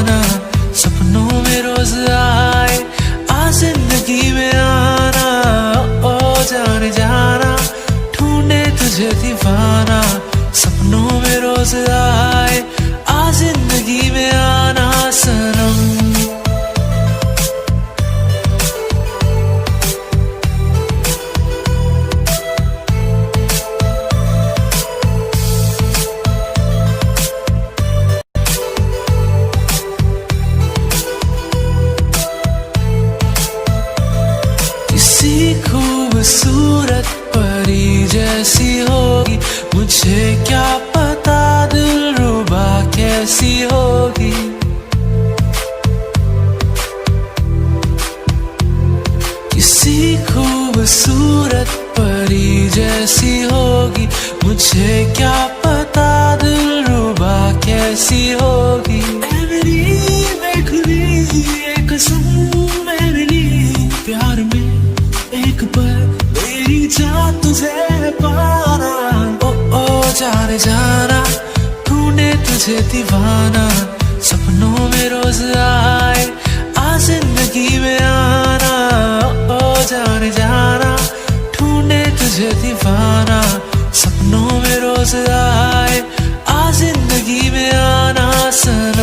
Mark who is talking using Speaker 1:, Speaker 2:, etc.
Speaker 1: दीवाना, सपनों में रोज आए आ जिंदगी में आना। ओ जाने जाना ढूंढे तुझे दीवाना, सपनों में रोज आए आ जिंदगी में आना सनम। किसी खूबसूरत परी जैसी होगी, मुझे क्या पता दिलरुबा कैसी होगी। किसी खूबसूरत परी जैसी होगी, मुझे क्या पता दिलरुबा कैसी होगी। ऐ मेरी बेखुदी एक कसम मेरे लिए, प्यार में एक पल मेरी जान तुझे पाना। ओ जाने जाना ढूंढे तुझे दीवाना, सपनों में रोज आए आ जिंदगी में आना। ओ जाने जाना ढूंढे तुझे दीवाना, सपनों में रोज आए आ जिंदगी में आना सनम।